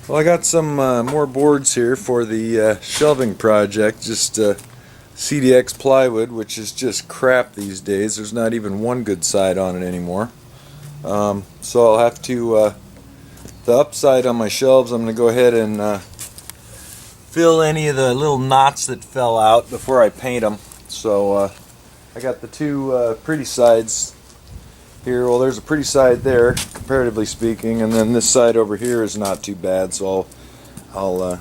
Well, I got some more boards here for the shelving project. Just CDX plywood, which is just crap these days. There's not even one good side on it anymore. So I'll have to, the upside on my shelves, I'm going to go ahead and fill any of the little knots that fell out before I paint them. So I got the two pretty sides here. Well, there's a pretty side there, comparatively speaking, and then this side over here is not too bad, so I'll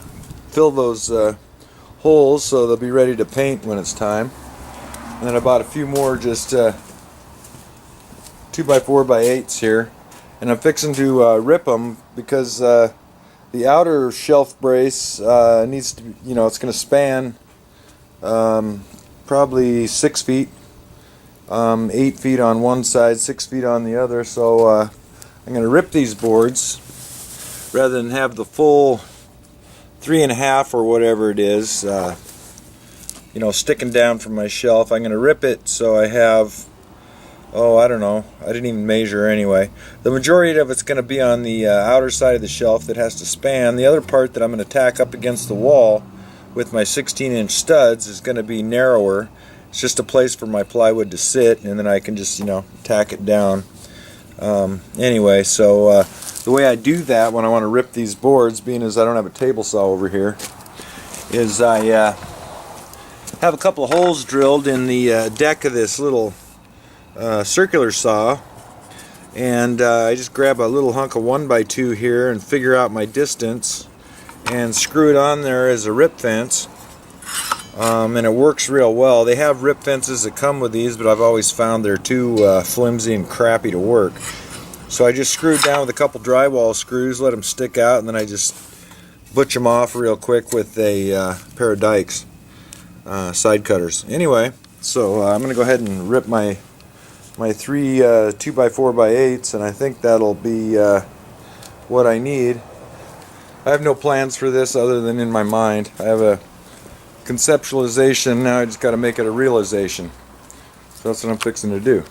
fill those holes so they'll be ready to paint when it's time. And then I bought a few more just 2x4x8s here, and I'm fixing to rip them because the outer shelf brace needs to be, it's going to span probably 6 feet. 8 feet on one side, 6 feet on the other, so I'm going to rip these boards rather than have the full 3.5 or whatever it is sticking down from my shelf. I'm going to rip it so I have, I don't know, I didn't even measure anyway. The majority of it's going to be on the outer side of the shelf that has to span. The other part that I'm going to tack up against the wall with my 16-inch studs is going to be narrower. It's just a place for my plywood to sit, and then I can just, tack it down. Anyway, so the way I do that when I want to rip these boards, being as I don't have a table saw over here, is I have a couple of holes drilled in the deck of this little circular saw, and I just grab a little hunk of 1x2 here and figure out my distance and screw it on there as a rip fence. And it works real well. They have rip fences that come with these, but I've always found they're too flimsy and crappy to work. So I just screw it down with a couple drywall screws, let them stick out, and then I just butch them off real quick with a pair of dikes, side cutters. Anyway, so I'm going to go ahead and rip my three 2x4x8s, and I think that'll be what I need. I have no plans for this other than in my mind. I have a conceptualization, now I just got to make it a realization. So that's what I'm fixing to do.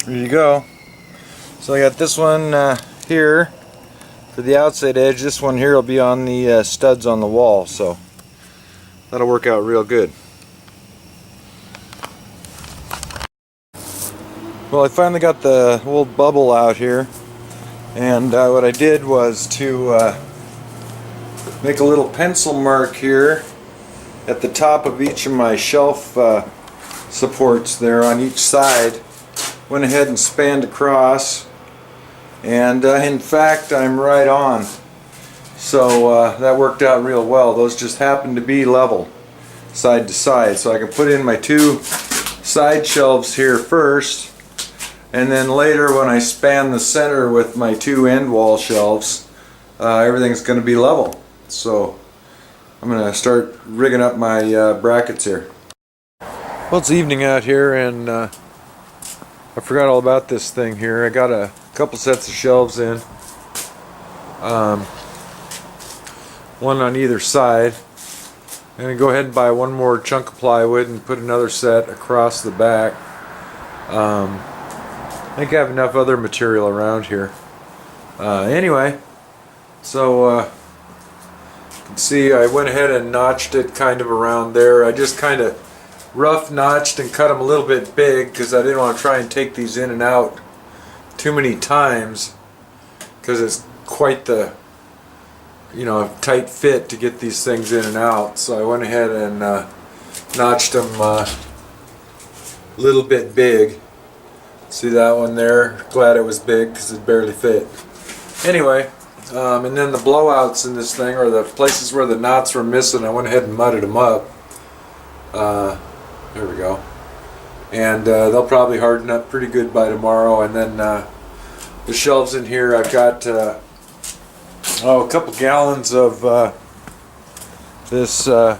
There you go. So I got this one here for the outside edge. This one here will be on the studs on the wall, so that'll work out real good. Well, I finally got the old bubble out here, and what I did was to make a little pencil mark here at the top of each of my shelf supports there on each side. Went ahead and spanned across, and in fact I'm right on. So that worked out real well. Those just happened to be level side to side, so I can put in my two side shelves here first, and then later when I span the center with my two end wall shelves, everything's going to be level. So I'm going to start rigging up my brackets here. Well, it's evening out here, and I forgot all about this thing here. I got a couple sets of shelves in. one on either side. I'm going to go ahead and buy one more chunk of plywood and put another set across the back. I think I have enough other material around here. Anyway, so you can see I went ahead and notched it kind of around there. I just kind of rough notched and cut them a little bit big because I didn't want to try and take these in and out too many times, because it's quite the tight fit to get these things in and out. So I went ahead and notched them a little bit big. See that one there? Glad it was big because it barely fit. Anyway, and then the blowouts in this thing, or the places where the knots were missing, I went ahead and mudded them up. There we go. And they'll probably harden up pretty good by tomorrow. And then the shelves in here, I've got a couple gallons of this. I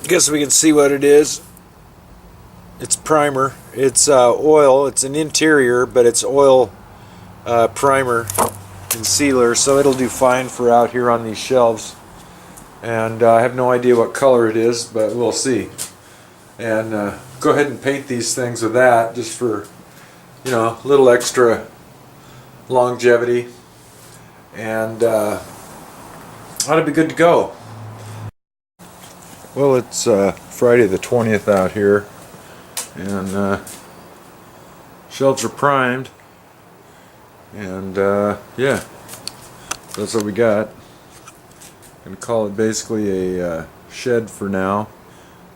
guess we can see what it is. It's primer. It's oil. It's an interior, but it's oil primer and sealer, so it'll do fine for out here on these shelves. And I have no idea what color it is, but we'll see. And go ahead and paint these things with that, just for a little extra longevity, and ought to be good to go. Well, it's Friday the 20th out here, and shelves are primed, and yeah, that's what we got. Gonna call it basically a shed for now.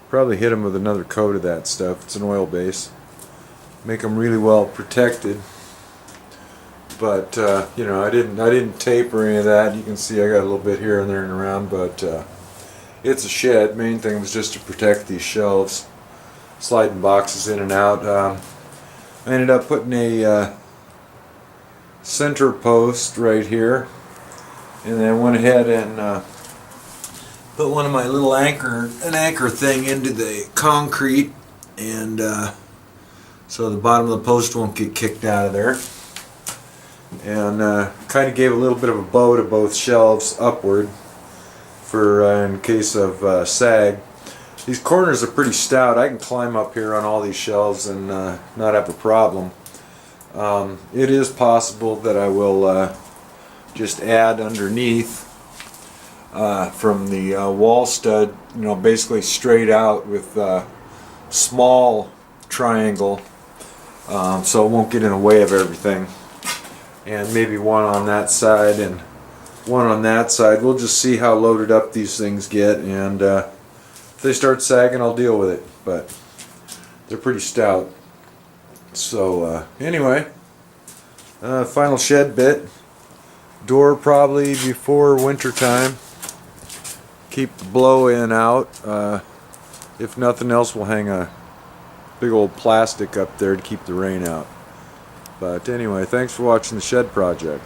Probably hit them with another coat of that stuff. It's an oil base. Make them really well protected. But I didn't tape or any of that. You can see I got a little bit here and there and around, but it's a shed. Main thing was just to protect these shelves, sliding boxes in and out. I ended up putting a center post right here, and then went ahead and put one of my little anchor thing into the concrete, and so the bottom of the post won't get kicked out of there. And kind of gave a little bit of a bow to both shelves upward for in case of sag. These corners are pretty stout. I can climb up here on all these shelves and not have a problem. It is possible that I will just add underneath from the wall stud, basically straight out with small triangle, so it won't get in the way of everything. And maybe one on that side and one on that side. We'll just see how loaded up these things get, and if they start sagging, I'll deal with it. But they're pretty stout. So anyway, final shed bit. Door probably before winter time. Keep the blow in out. If nothing else, we'll hang a big old plastic up there to keep the rain out. But anyway, thanks for watching the shed project.